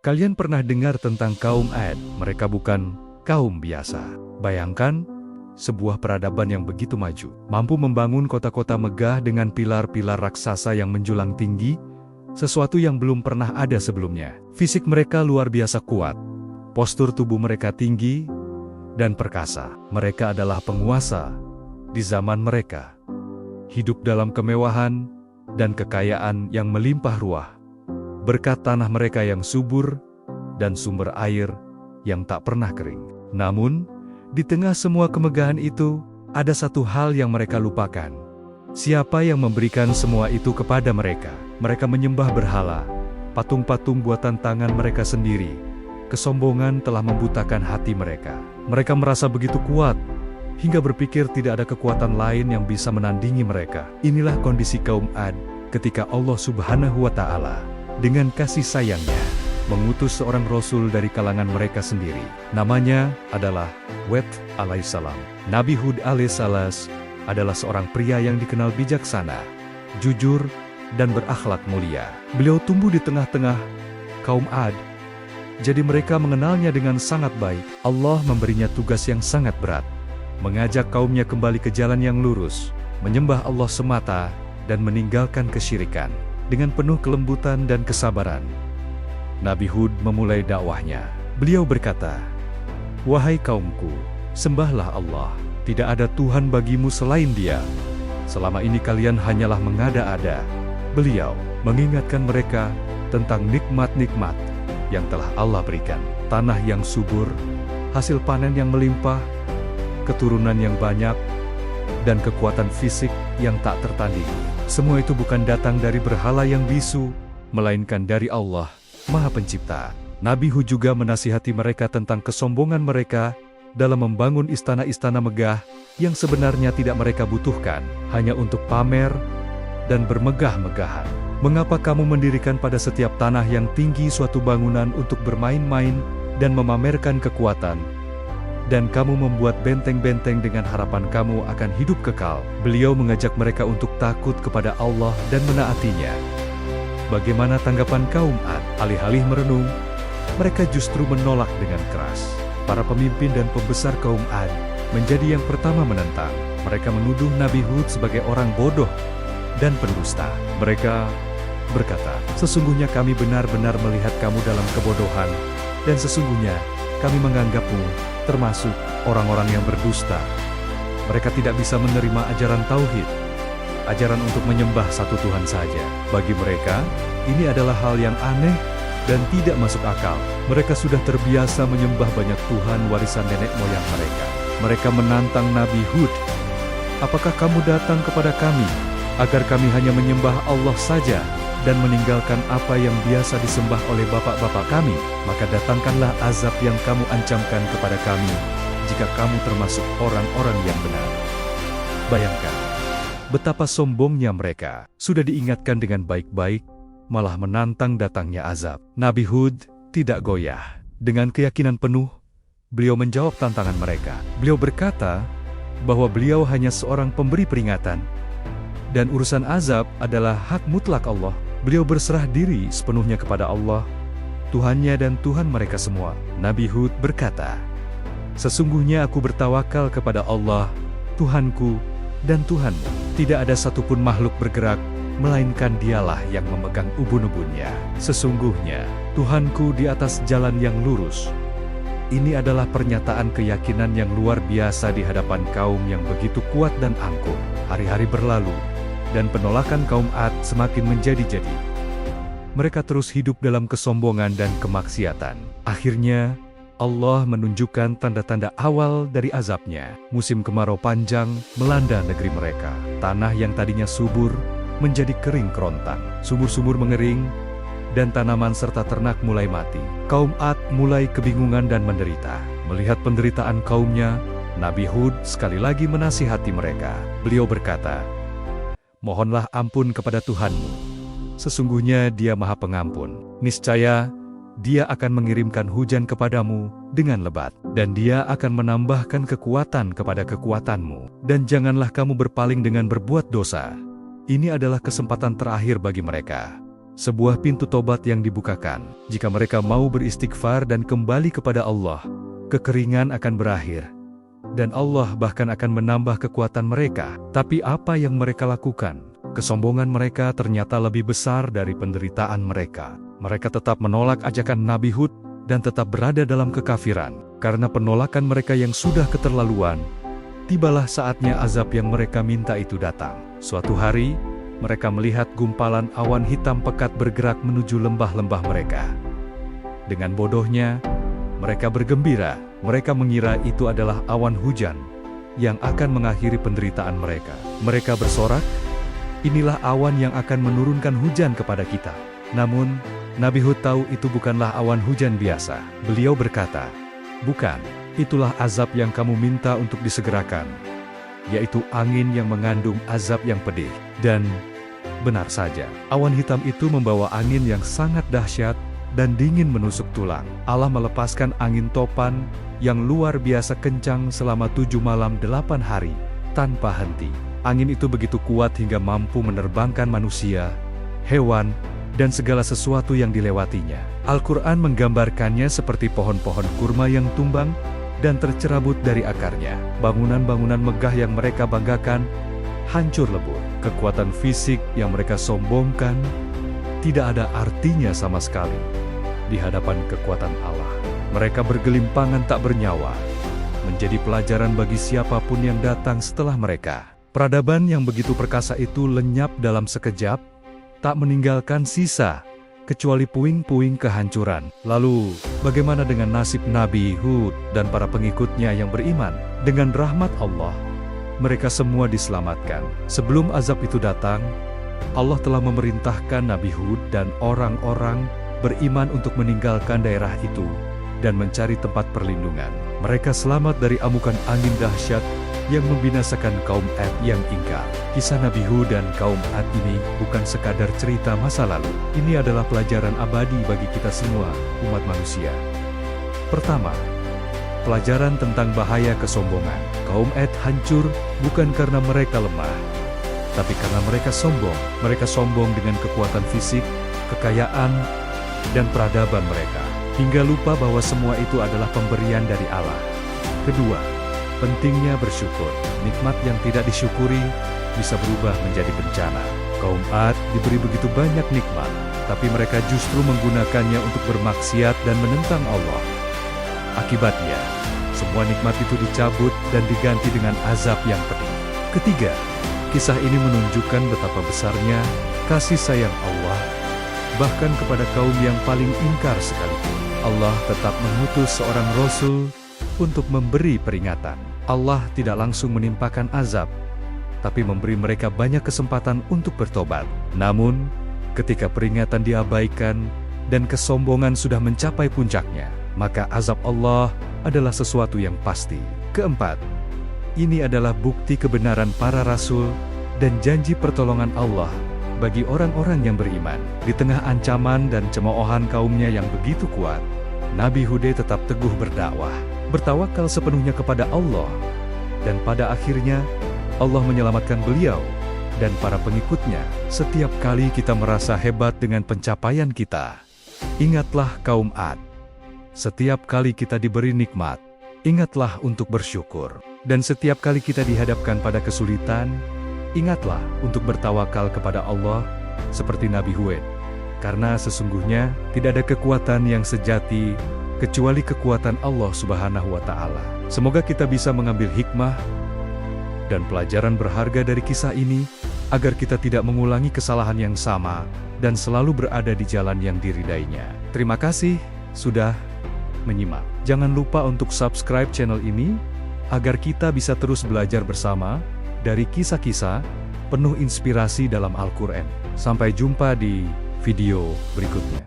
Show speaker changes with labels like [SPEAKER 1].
[SPEAKER 1] Kalian pernah dengar tentang kaum Ad? Mereka bukan kaum biasa. Bayangkan, sebuah peradaban yang begitu maju, mampu membangun kota-kota megah dengan pilar-pilar raksasa yang menjulang tinggi, sesuatu yang belum pernah ada sebelumnya. Fisik mereka luar biasa kuat, postur tubuh mereka tinggi dan perkasa. Mereka adalah penguasa di zaman mereka, hidup dalam kemewahan dan kekayaan yang melimpah ruah, berkat tanah mereka yang subur dan sumber air yang tak pernah kering. Namun, di tengah semua kemegahan itu, ada satu hal yang mereka lupakan. Siapa yang memberikan semua itu kepada mereka? Mereka menyembah berhala, patung-patung buatan tangan mereka sendiri. Kesombongan telah membutakan hati mereka. Mereka merasa begitu kuat, hingga berpikir tidak ada kekuatan lain yang bisa menandingi mereka. Inilah kondisi kaum Ad ketika Allah Subhanahu wa Ta'ala dengan kasih sayangnya mengutus seorang rasul dari kalangan mereka sendiri. Namanya adalah Hud alaihissalam. Nabi Hud alaihissalam adalah seorang pria yang dikenal bijaksana, jujur, dan berakhlak mulia. Beliau tumbuh di tengah-tengah kaum Ad, jadi mereka mengenalnya dengan sangat baik. Allah memberinya tugas yang sangat berat, mengajak kaumnya kembali ke jalan yang lurus, menyembah Allah semata, dan meninggalkan kesyirikan. Dengan penuh kelembutan dan kesabaran, Nabi Hud memulai dakwahnya. Beliau berkata, "Wahai kaumku, sembahlah Allah, tidak ada Tuhan bagimu selain Dia. Selama ini kalian hanyalah mengada-ada." Beliau mengingatkan mereka tentang nikmat-nikmat yang telah Allah berikan. Tanah yang subur, hasil panen yang melimpah, keturunan yang banyak, dan kekuatan fisik yang tak tertandingi. Semua itu bukan datang dari berhala yang bisu, melainkan dari Allah, Maha Pencipta. Nabi Hud juga menasihati mereka tentang kesombongan mereka dalam membangun istana-istana megah yang sebenarnya tidak mereka butuhkan, hanya untuk pamer dan bermegah-megahan. Mengapa kamu mendirikan pada setiap tanah yang tinggi suatu bangunan untuk bermain-main dan memamerkan kekuatan? Dan kamu membuat benteng-benteng dengan harapan kamu akan hidup kekal. Beliau mengajak mereka untuk takut kepada Allah dan menaatinya. Bagaimana tanggapan kaum Ad? Alih-alih merenung, mereka justru menolak dengan keras. Para pemimpin dan pembesar kaum Ad menjadi yang pertama menentang. Mereka menuduh Nabi Hud sebagai orang bodoh dan pendusta. Mereka berkata, "Sesungguhnya kami benar-benar melihat kamu dalam kebodohan, dan sesungguhnya kami menganggapmu termasuk orang-orang yang berdusta." Mereka tidak bisa menerima ajaran tauhid, ajaran untuk menyembah satu Tuhan saja. Bagi mereka, ini adalah hal yang aneh dan tidak masuk akal. Mereka sudah terbiasa menyembah banyak Tuhan warisan nenek moyang mereka. Mereka menantang Nabi Hud, "Apakah kamu datang kepada kami agar kami hanya menyembah Allah saja dan meninggalkan apa yang biasa disembah oleh bapak-bapak kami? Maka datangkanlah azab yang kamu ancamkan kepada kami jika kamu termasuk orang-orang yang benar." Bayangkan betapa sombongnya mereka. Sudah diingatkan dengan baik-baik, malah menantang datangnya azab. Nabi Hud tidak goyah. Dengan keyakinan penuh, beliau menjawab tantangan mereka. Beliau berkata bahwa beliau hanya seorang pemberi peringatan, dan urusan azab adalah hak mutlak Allah. Beliau berserah diri sepenuhnya kepada Allah, Tuhannya dan Tuhan mereka semua. Nabi Hud berkata, "Sesungguhnya aku bertawakal kepada Allah, Tuhanku dan Tuhanmu. Tidak ada satupun makhluk bergerak, melainkan Dialah yang memegang ubun-ubunnya. Sesungguhnya, Tuhanku di atas jalan yang lurus." Ini adalah pernyataan keyakinan yang luar biasa di hadapan kaum yang begitu kuat dan angkuh. Hari-hari berlalu, dan penolakan kaum Ad semakin menjadi-jadi. Mereka terus hidup dalam kesombongan dan kemaksiatan. Akhirnya, Allah menunjukkan tanda-tanda awal dari azabnya. Musim kemarau panjang melanda negeri mereka. Tanah yang tadinya subur menjadi kering kerontang. Sumur-sumur mengering, dan tanaman serta ternak mulai mati. Kaum Ad mulai kebingungan dan menderita. Melihat penderitaan kaumnya, Nabi Hud sekali lagi menasihati mereka. Beliau berkata, "Mohonlah ampun kepada Tuhanmu. Sesungguhnya Dia Maha Pengampun. Niscaya Dia akan mengirimkan hujan kepadamu dengan lebat, dan Dia akan menambahkan kekuatan kepada kekuatanmu. Dan janganlah kamu berpaling dengan berbuat dosa." Ini adalah kesempatan terakhir bagi mereka. sebuah pintu tobat yang dibukakan. Jika mereka mau beristighfar dan kembali kepada Allah, kekeringan akan berakhir. Dan Allah bahkan akan menambah kekuatan mereka. Tapi apa yang mereka lakukan? Kesombongan mereka ternyata lebih besar dari penderitaan mereka. Mereka tetap menolak ajakan Nabi Hud dan tetap berada dalam kekafiran. Karena penolakan mereka yang sudah keterlaluan, tibalah saatnya azab yang mereka minta itu datang. Suatu hari, mereka melihat gumpalan awan hitam pekat bergerak menuju lembah-lembah mereka. Dengan bodohnya, mereka bergembira. Mereka mengira itu adalah awan hujan yang akan mengakhiri penderitaan mereka. Mereka bersorak, "Inilah awan yang akan menurunkan hujan kepada kita." Namun, Nabi Hud tahu itu bukanlah awan hujan biasa. Beliau berkata, "Bukan, itulah azab yang kamu minta untuk disegerakan, yaitu angin yang mengandung azab yang pedih." Dan benar saja, awan hitam itu membawa angin yang sangat dahsyat dan dingin menusuk tulang. Allah melepaskan angin topan yang luar biasa kencang selama 7 malam 8 hari tanpa henti. Angin itu begitu kuat hingga mampu menerbangkan manusia, hewan, dan segala sesuatu yang dilewatinya. Al-Quran menggambarkannya seperti pohon-pohon kurma yang tumbang dan tercerabut dari akarnya. Bangunan-bangunan megah yang mereka banggakan hancur lebur. Kekuatan fisik yang mereka sombongkan tidak ada artinya sama sekali di hadapan kekuatan Allah. Mereka bergelimpangan tak bernyawa, menjadi pelajaran bagi siapapun yang datang setelah mereka. Peradaban yang begitu perkasa itu lenyap dalam sekejap, tak meninggalkan sisa, kecuali puing-puing kehancuran. Lalu, bagaimana dengan nasib Nabi Hud dan para pengikutnya yang beriman? Dengan rahmat Allah, mereka semua diselamatkan. Sebelum azab itu datang, Allah telah memerintahkan Nabi Hud dan orang-orang beriman untuk meninggalkan daerah itu dan mencari tempat perlindungan. Mereka selamat dari amukan angin dahsyat yang membinasakan kaum Ad yang ingkar. Kisah Nabi Hud dan kaum Ad ini bukan sekadar cerita masa lalu. Ini adalah pelajaran abadi bagi kita semua, umat manusia. Pertama, pelajaran tentang bahaya kesombongan. Kaum Ad hancur bukan karena mereka lemah, tapi karena mereka sombong. Mereka sombong dengan kekuatan fisik, kekayaan, dan peradaban mereka, hingga lupa bahwa semua itu adalah pemberian dari Allah. Kedua, pentingnya bersyukur. Nikmat yang tidak disyukuri bisa berubah menjadi bencana. Kaum Ad diberi begitu banyak nikmat, tapi mereka justru menggunakannya untuk bermaksiat dan menentang Allah. Akibatnya, semua nikmat itu dicabut dan diganti dengan azab yang pedih. Ketiga, kisah ini menunjukkan betapa besarnya kasih sayang Allah, bahkan kepada kaum yang paling ingkar sekalipun. Allah tetap mengutus seorang Rasul untuk memberi peringatan. Allah tidak langsung menimpakan azab, tapi memberi mereka banyak kesempatan untuk bertobat. Namun, ketika peringatan diabaikan dan kesombongan sudah mencapai puncaknya, maka azab Allah adalah sesuatu yang pasti. Keempat, ini adalah bukti kebenaran para rasul dan janji pertolongan Allah bagi orang-orang yang beriman. Di tengah ancaman dan cemoohan kaumnya yang begitu kuat, Nabi Hud tetap teguh berdakwah, bertawakal sepenuhnya kepada Allah, dan pada akhirnya Allah menyelamatkan beliau dan para pengikutnya. Setiap kali kita merasa hebat dengan pencapaian kita, ingatlah kaum Ad. Setiap kali kita diberi nikmat, ingatlah untuk bersyukur. Dan setiap kali kita dihadapkan pada kesulitan, ingatlah untuk bertawakal kepada Allah seperti Nabi Hud. Karena sesungguhnya tidak ada kekuatan yang sejati kecuali kekuatan Allah Subhanahu wa Ta'ala. Semoga kita bisa mengambil hikmah dan pelajaran berharga dari kisah ini, agar kita tidak mengulangi kesalahan yang sama dan selalu berada di jalan yang diridainya. Terima kasih sudah menyimak. Jangan lupa untuk subscribe channel ini, agar kita bisa terus belajar bersama dari kisah-kisah penuh inspirasi dalam Al-Quran. Sampai jumpa di video berikutnya.